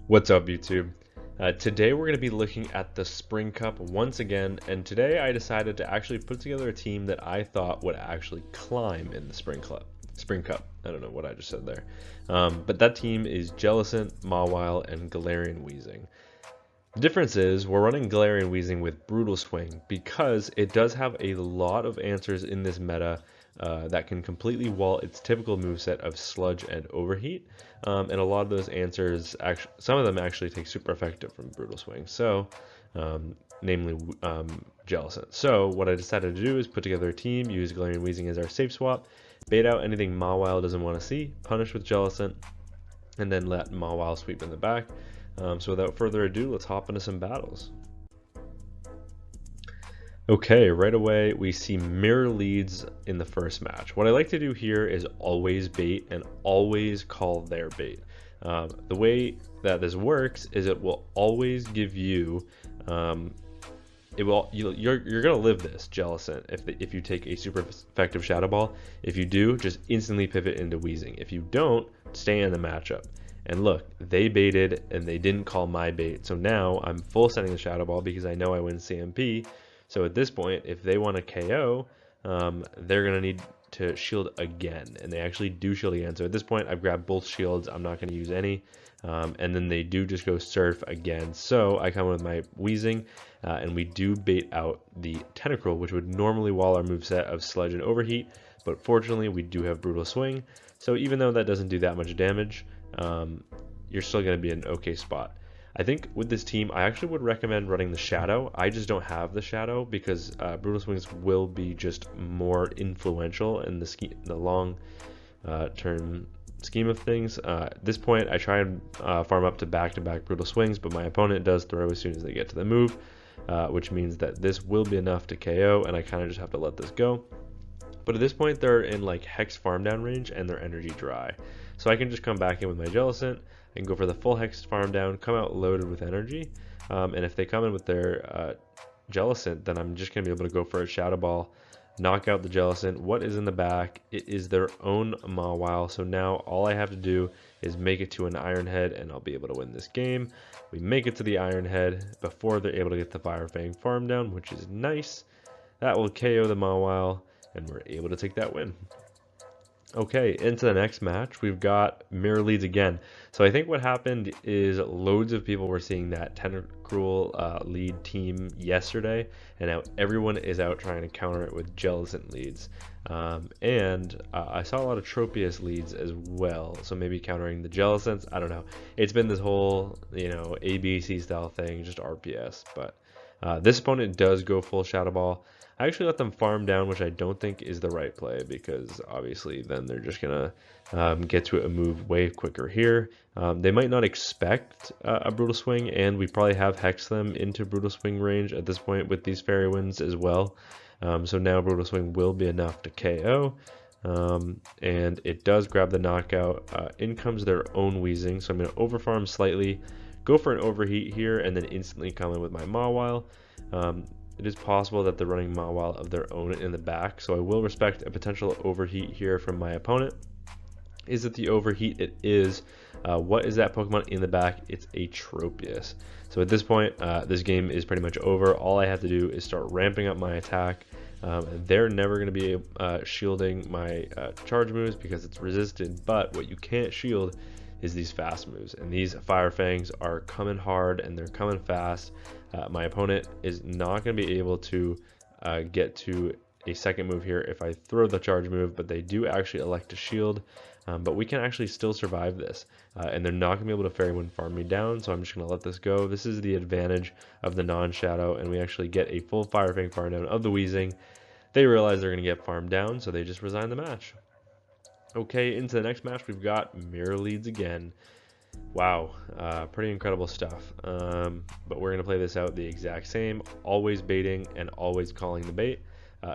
What's up, YouTube? Today we're going to be looking at the Spring Cup once again, and today I decided to actually put together a team that I thought would actually climb in the Spring Cup. I don't know what I just said there. But that team is Jellicent, Mawile, and Galarian Weezing. The difference is we're running Galarian Weezing with Brutal Swing because it does have a lot of answers in this meta that can completely wall its typical moveset of Sludge and Overheat. And a lot of those answers, some of them actually take super effective from Brutal Swing, so namely Jellicent. So what I decided to do is put together a team, use Galarian Weezing as our safe swap, bait out anything Mawile doesn't want to see, punish with Jellicent, and then let Mawile sweep in the back. So without further ado, let's hop into some battles. Okay, right away we see mirror leads in the first match. What I like to do here is always bait and always call their bait. The way that this works is it will always give you, you're gonna live this Jellicent if you take a super effective Shadow Ball. If you do, just instantly pivot into Weezing. If you don't, stay in the matchup. And look, they baited and they didn't call my bait, so now I'm full sending the Shadow Ball because I know I win CMP. So at this point, if they want to KO, they're going to need to shield again. And they actually do shield again. So at this point, I've grabbed both shields. I'm not going to use any. And then they do just go Surf again. So I come with my Weezing, and we do bait out the Tentacruel, which would normally wall our moveset of Sludge and Overheat. But fortunately, we do have Brutal Swing. So even though that doesn't do that much damage, you're still going to be in an okay spot. I think with this team, I actually would recommend running the Shadow. I just don't have the Shadow because Brutal Swings will be just more influential in the long term scheme of things. At this point, I try and farm up to back-to-back Brutal Swings, but my opponent does throw as soon as they get to the move, which means that this will be enough to KO, and I kind of just have to let this go. But at this point, they're in like Hex farm down range and their energy dry. So I can just come back in with my Jellicent and go for the full Hex farm down, come out loaded with energy. And if they come in with their Jellicent, then I'm just going to be able to go for a Shadow Ball, knock out the Jellicent. What is in the back? It is their own Mawile. So now all I have to do is make it to an Iron Head and I'll be able to win this game. We make it to the Iron Head before they're able to get the Fire Fang farm down, which is nice. That will KO the Mawile, and we're able to take that win. Okay, into the next match, we've got mirror leads again. So I think what happened is loads of people were seeing that Tentacruel lead team yesterday, and now everyone is out trying to counter it with Jellicent leads. I saw a lot of Tropius leads as well, so maybe countering the Jellicents. I don't know. It's been this whole, ABC style thing, just RPS, but this opponent does go full Shadow Ball. I actually let them farm down, which I don't think is the right play because obviously then they're just going to get to a move way quicker here. They might not expect a Brutal Swing, and we probably have Hexed them into Brutal Swing range at this point with these Fairy Winds as well. So now Brutal Swing will be enough to KO. And it does grab the knockout. In comes their own Weezing, so I'm going to overfarm slightly, go for an Overheat here, and then instantly come in with my Mawile. It is possible that they're running Mawile of their own in the back, so I will respect a potential Overheat here from my opponent. Is it the Overheat? It is. What is that Pokemon in the back? It's a Tropius. So at this point, this game is pretty much over. All I have to do is start ramping up my attack. They're never going to be shielding my charge moves because it's resisted, but what you can't shield is these fast moves, and these Fire Fangs are coming hard and they're coming fast. My opponent is not going to be able to get to a second move here if I throw the charge move, but they do actually elect to shield. But we can actually still survive this, and they're not going to be able to Fairy Wind farm me down, so I'm just going to let this go. This is the advantage of the non-Shadow, and we actually get a full Fire Fang farm down of the Weezing. They realize they're going to get farmed down, so they just resign the match. Okay, into the next match, we've got mirror leads again. Wow, pretty incredible stuff. But we're going to play this out the exact same, always baiting and always calling the bait.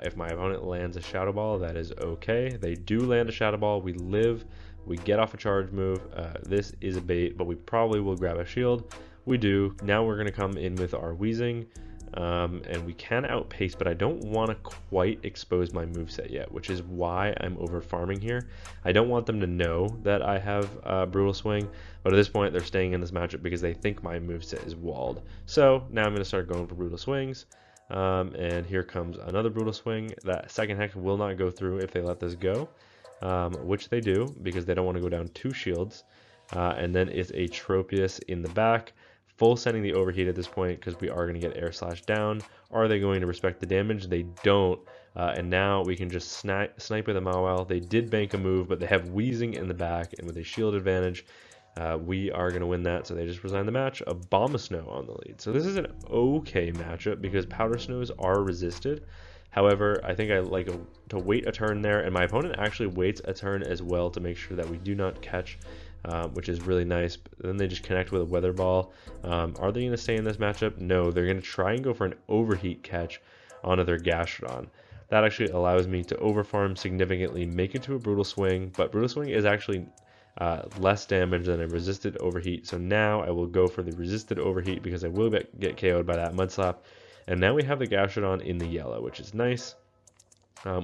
If my opponent lands a Shadow Ball, that is okay. They do land a Shadow Ball, we live, we get off a charge move. This is a bait, but we probably will grab a shield. We do. Now we're going to come in with our Weezing. and we can outpace, but I don't want to quite expose my moveset yet, which is why I'm over farming here. I don't want them to know that I have Brutal Swing, but at this point they're staying in this matchup because they think my moveset is walled. So now I'm going to start going for Brutal Swings, and here comes another Brutal Swing. That second Hex will not go through if they let this go, which they do because they don't want to go down 2 shields, and then it's a Tropius in the back. Full sending the overheat at this point because we are going to get air slash down. Are they going to respect the damage? They don't. And now we can just snipe with a Mawile. They did bank a move, but they have Weezing in the back, and with a shield advantage, we are going to win that. So they just resign the match. Abomasnow on the lead. So this is an okay matchup because Powder Snows are resisted. However, I think I like to wait a turn there, and my opponent actually waits a turn as well to make sure that we do not catch, which is really nice. Then they just connect with a Weather Ball. Are they going to stay in this matchup? No, they're going to try and go for an Overheat catch onto their Gastrodon. That actually allows me to overfarm significantly, make it to a Brutal Swing, but Brutal Swing is actually less damage than a resisted Overheat. So now I will go for the resisted Overheat because I will get KO'd by that Mud Slap. And now we have the Gastrodon in the yellow, which is nice.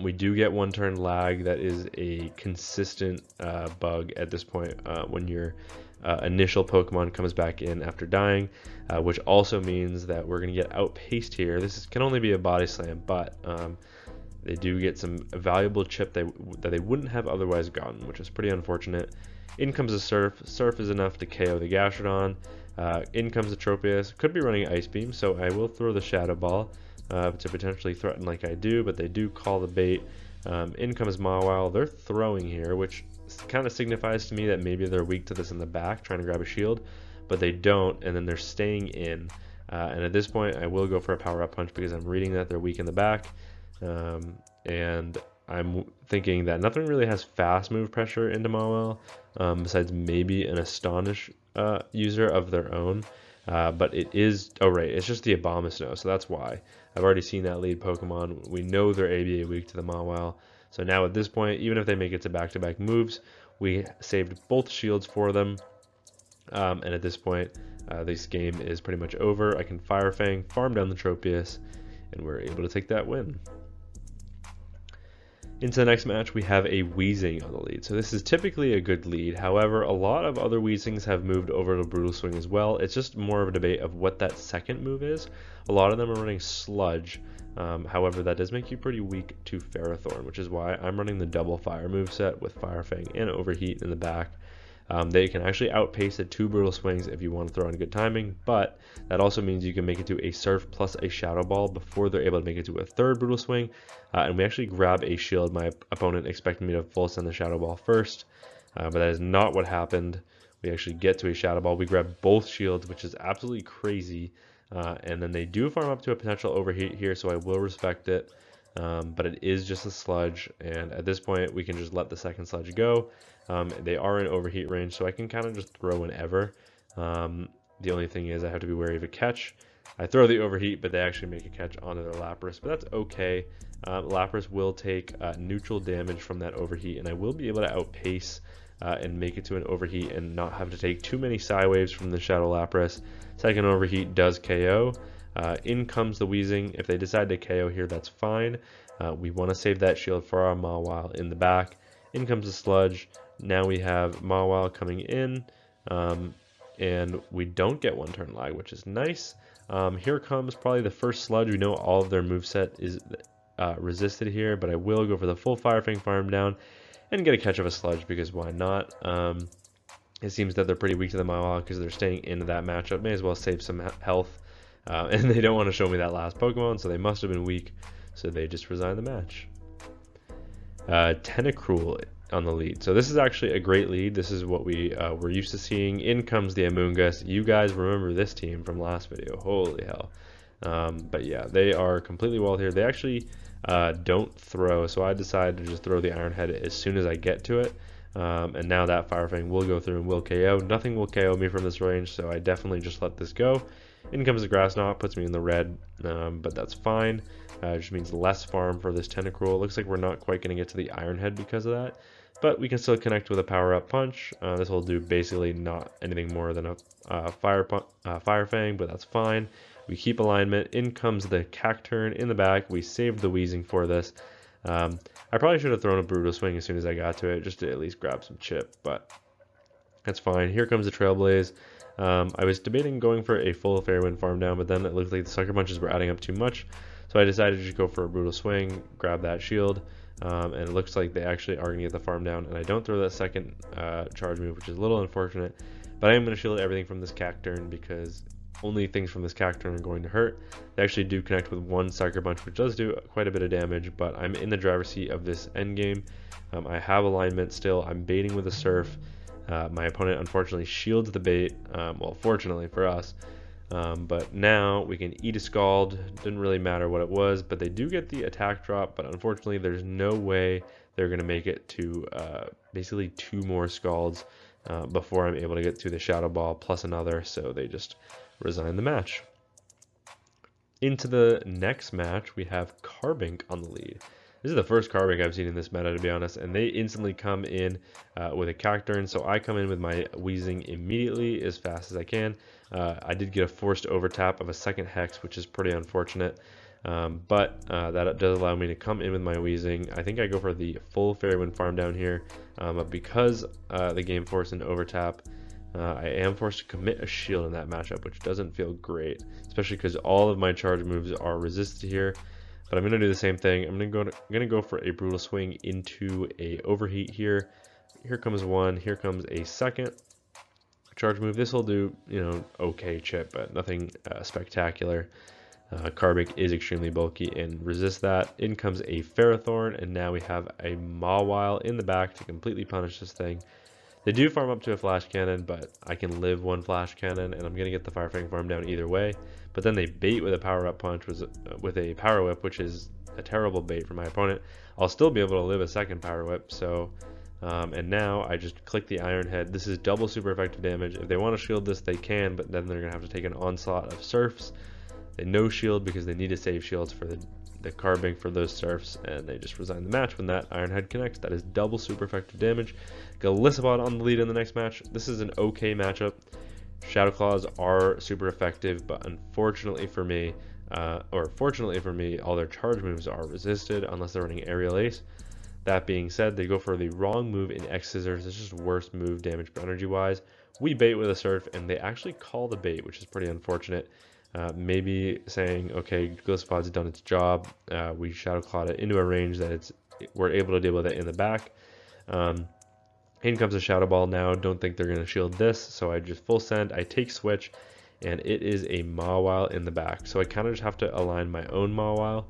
We do get 1 turn lag. That is a consistent bug at this point when your initial Pokemon comes back in after dying, which also means that we're going to get outpaced here. This can only be a Body Slam, but they do get some valuable chip that they wouldn't have otherwise gotten, which is pretty unfortunate. In comes a Surf. Surf is enough to KO the Gastrodon. In comes the Tropius. Could be running Ice Beam, so I will throw the Shadow Ball to potentially threaten like I do, but they do call the bait. In comes Mawile. They're throwing here, which kind of signifies to me that maybe they're weak to this in the back, trying to grab a shield, but they don't, and then they're staying in. And at this point, I will go for a Power Up Punch because I'm reading that they're weak in the back. And I'm thinking that nothing really has fast move pressure into Mawile, besides maybe an Astonish user of their own. But it is, oh right, it's just the Abomasnow, so that's why. I've already seen that lead Pokemon. We know they're ABA weak to the Mawile. So now at this point, even if they make it to back-to-back moves, we saved both shields for them. And at this point, this game is pretty much over. I can Fire Fang, farm down the Tropius, and we're able to take that win. Into the next match, we have a Weezing on the lead. So this is typically a good lead. However, a lot of other Weezings have moved over to Brutal Swing as well. It's just more of a debate of what that second move is. A lot of them are running Sludge. However, that does make you pretty weak to Ferrothorn, which is why I'm running the double fire moveset with Fire Fang and Overheat in the back. They can actually outpace the 2 Brutal Swings if you want to throw in good timing, but that also means you can make it to a Surf plus a Shadow Ball before they're able to make it to a 3rd Brutal Swing, and we actually grab a shield. My opponent expected me to full send the Shadow Ball first, but that is not what happened. We actually get to a Shadow Ball. We grab both shields, which is absolutely crazy, and then they do farm up to a potential Overheat here, so I will respect it. But it is just a Sludge, and at this point we can just let the second Sludge go. They are in Overheat range, so I can kind of just throw whenever. The only thing is I have to be wary of a catch. I throw the Overheat, but they actually make a catch onto their Lapras, but that's okay. Lapras will take neutral damage from that Overheat, and I will be able to outpace and make it to an Overheat and not have to take too many Psywaves from the Shadow Lapras. Second Overheat does KO. In comes the Weezing. If they decide to KO here, that's fine. We want to save that shield for our Mawile in the back. In comes the Sludge. Now we have Mawile coming in, and we don't get 1 turn lag, which is nice. Here comes probably the first Sludge. We know all of their moveset is resisted here, but I will go for the full Fire Fang farm down and get a catch of a Sludge because why not? It seems that they're pretty weak to the Mawile because they're staying into that matchup. May as well save some health. And they don't want to show me that last Pokemon, so they must have been weak, so they just resign the match. Tentacruel on the lead. So this is actually a great lead. This is what we were used to seeing. In comes the Amoonguss. You guys remember this team from last video. Holy hell. But yeah, they are completely walled here. They actually don't throw, so I decided to just throw the Iron Head as soon as I get to it. And now that Fire Fang will go through and will KO. Nothing will KO me from this range, so I definitely just let this go. In comes the Grass Knot, puts me in the red, but that's fine. It just means less farm for this Tentacruel. Looks like we're not quite going to get to the Iron Head because of that, but we can still connect with a Power Up Punch. This will do basically not anything more than a Fire Fang, but that's fine. We keep alignment. In comes the Cacturn in the back. We saved the Weezing for this. I probably should have thrown a Brutal Swing as soon as I got to it, just to at least grab some chip, but that's fine. Here comes the Trailblaze. I was debating going for a full Fairy Wind farm down, but then it looked like the Sucker Punches were adding up too much, so I decided to just go for a Brutal Swing, grab that shield, and it looks like they actually are going to get the farm down, and I don't throw that second charge move, which is a little unfortunate, but I am going to shield everything from this Cacturn because only things from this Cacturn are going to hurt. They actually do connect with one Sucker Punch, which does do quite a bit of damage, but I'm in the driver's seat of this endgame. I have alignment still. I'm baiting with a Surf. My opponent unfortunately shields the bait, well, fortunately for us, but now we can eat a Scald. Didn't really matter what it was, but they do get the attack drop, but unfortunately there's no way they're going to make it to basically 2 more Scalds before I'm able to get through the Shadow Ball plus another, so they just resign the match. Into the next match, we have Carbink on the lead. This is the first Carbink I've seen in this meta, to be honest, and they instantly come in with a Cacturn, so I come in with my Weezing immediately as fast as I can. I did get a forced overtap of a second Hex, which is pretty unfortunate, but that does allow me to come in with my Weezing. I think I go for the full Fairy Wind farm down here, but because the game forced an overtap, I am forced to commit a shield in that matchup, which doesn't feel great, especially because all of my charge moves are resisted here. But I'm going to do the same thing. I'm going to go for a Brutal Swing into a Overheat here. Here comes one. Here comes a second charge move. This will do, you know, okay chip, but nothing spectacular. Carbink is extremely bulky and resists that. In comes a Ferrothorn, and now we have a Mawile in the back to completely punish this thing. They do farm up to a Flash Cannon, but I can live one Flash Cannon, and I'm going to get the Fire Fang farm down either way. But then they bait with a Power Up Punch with a Power Whip, which is a terrible bait for my opponent. I'll still be able to live a second Power Whip, so... and now I just click the Iron Head. This is double super effective damage. If they want to shield this, they can, but then they're going to have to take an onslaught of Surfs. They no shield because they need to save shields for the Carbink for those Surfs, and they just resign the match when that Iron Head connects. That is double super effective damage. Gallisabot on the lead in the next match. This is an okay matchup. Shadow Claws are super effective, but unfortunately for me, fortunately for me, all their charge moves are resisted unless they're running Aerial Ace. That being said, they go for the wrong move in X Scissors. It's just worst move damage per energy wise. We bait with a Surf, and they actually call the bait, which is pretty unfortunate. Maybe saying, okay, Gallisabot's done its job. We Shadow Clawed it into a range that we're able to deal with it in the back. In comes a Shadow Ball now. Don't think they're going to shield this, so I just full send. I take Switch, and it is a Mawile in the back. So I kind of just have to align my own Mawile,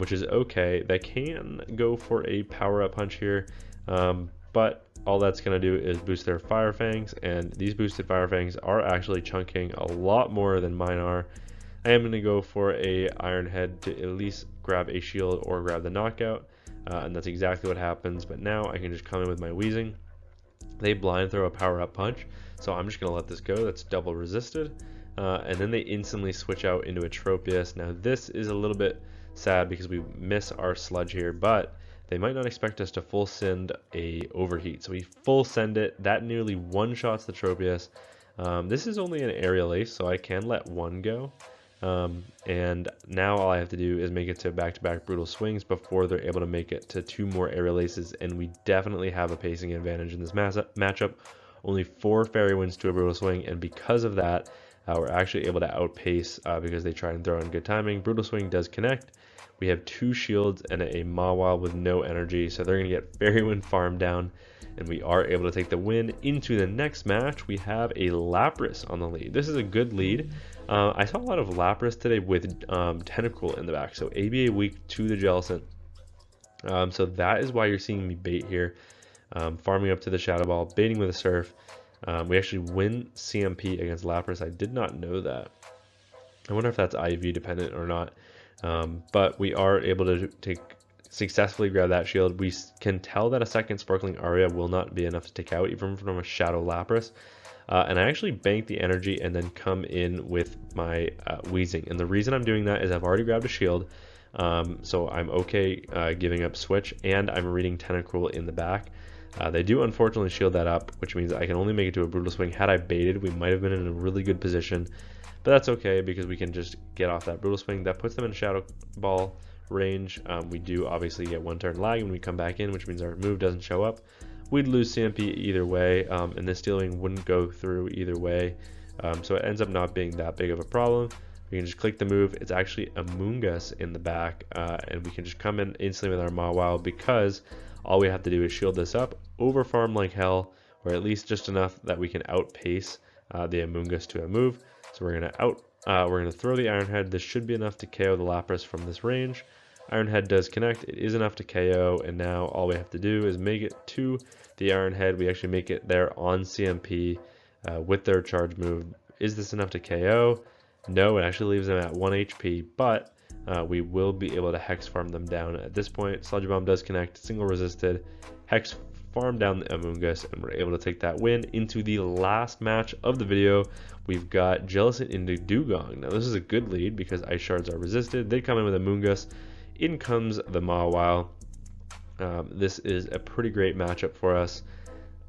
which is okay. They can go for a Power Up Punch here, but all that's going to do is boost their Fire Fangs, and these boosted Fire Fangs are actually chunking a lot more than mine are. I am going to go for a Iron Head to at least grab a shield or grab the knockout, and that's exactly what happens. But now I can just come in with my Weezing. They blind throw a Power Up Punch, so I'm just going to let this go. That's double resisted, and then they instantly switch out into a Tropius. Now this is a little bit sad because we miss our Sludge here, but they might not expect us to full send a Overheat, so we full send it. That nearly one-shots the Tropius. This is only an Aerial Ace, so I can let one go. And now all I have to do is make it to back-to-back Brutal Swings before they're able to make it to 2 more Aerial Aces, and we definitely have a pacing advantage in this matchup. Only 4 Fairy Winds to a Brutal Swing, and because of that, we're actually able to outpace because they try and throw in good timing. Brutal Swing does connect. We have 2 shields and a Mawile with no energy, so they're going to get Fairy Wind farm down, and we are able to take the win. Into the next match, we have a Lapras on the lead. This is a good lead. I saw a lot of Lapras today with Tentacruel in the back, so ABA weak to the Jellicent. So that is why you're seeing me bait here, farming up to the Shadow Ball, baiting with a Surf. We actually win CMP against Lapras. I did not know that. I wonder if that's IV dependent or not. But we are able to successfully grab that shield. We can tell that a second Sparkling Aria will not be enough to take out even from a Shadow Lapras. And I actually bank the energy and then come in with my Weezing. And the reason I'm doing that is I've already grabbed a shield. So I'm okay giving up Switch, and I'm reading Tentacruel in the back. They do unfortunately shield that up, which means I can only make it to a Brutal Swing. Had I baited, we might have been in a really good position, but that's okay because we can just get off that Brutal Swing. That puts them in Shadow Ball range. We do obviously get 1 turn lag when we come back in, which means our move doesn't show up. We'd lose CMP either way, and this stealing wouldn't go through either way, so it ends up not being that big of a problem. We can just click the move. It's actually Amoonguss in the back, and we can just come in instantly with our Mawile because all we have to do is shield this up, over farm like hell, or at least just enough that we can outpace the Amoonguss to a move. So we're gonna throw the Iron Head. This should be enough to KO the Lapras from this range. Iron Head does connect. It is enough to KO, and now all we have to do is make it to the Iron Head. We actually make it there on CMP with their charge move. Is this enough to KO? No, it actually leaves them at 1 HP, but we will be able to Hex farm them down at this point. Sludge Bomb does connect, single resisted, Hex farm down the Amoonguss, and we're able to take that win. Into the last match of the video, we've got Jellicent into Dugong. Now this is a good lead because Ice Shards are resisted. They come in with Amoonguss. In comes the Mawile. This is a pretty great matchup for us.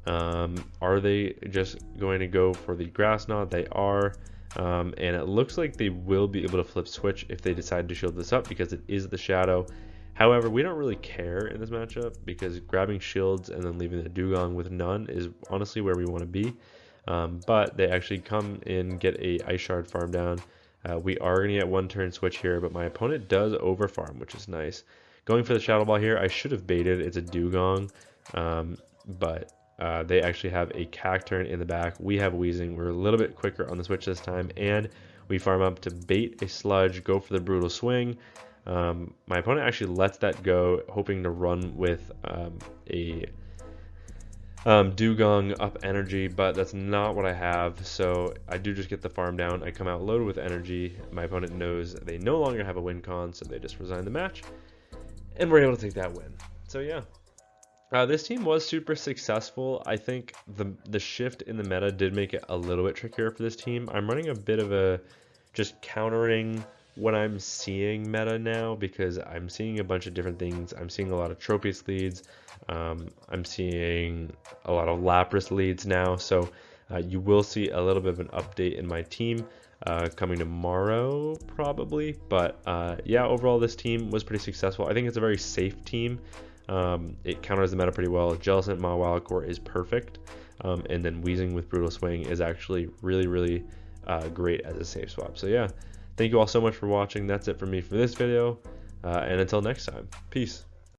Are they just going to go for the Grass Knot? They are. And it looks like they will be able to flip switch if they decide to shield this up because it is the Shadow. However, we don't really care in this matchup because grabbing shields and then leaving the Dugong with none is honestly where we want to be. But they actually come in, get a Ice Shard farm down. We are going to get 1 turn switch here, but my opponent does over farm, which is nice. Going for the Shadow Ball here, I should have baited. It's a Dugong, but they actually have a Cacturn in the back. We have Weezing. We're a little bit quicker on the switch this time, and we farm up to bait a Sludge, go for the Brutal Swing. My opponent actually lets that go, hoping to run with a Dugong up energy, but that's not what I have, so I do just get the farm down. I come out loaded with energy. My opponent knows they no longer have a win con, so they just resign the match, and we're able to take that win. So yeah, this team was super successful. I think the shift in the meta did make it a little bit trickier for this team. I'm running a bit of a just countering what I'm seeing meta now because I'm seeing a bunch of different things. I'm seeing a lot of Tropius leads. I'm seeing a lot of Lapras leads now. So you will see a little bit of an update in my team coming tomorrow probably. But yeah, overall this team was pretty successful. I think it's a very safe team. It counters the meta pretty well. Jellicent Mawile core is perfect. And then Weezing with Brutal Swing is actually really great as a safe swap. So yeah. Thank you all so much for watching. That's it for me for this video. And until next time, peace.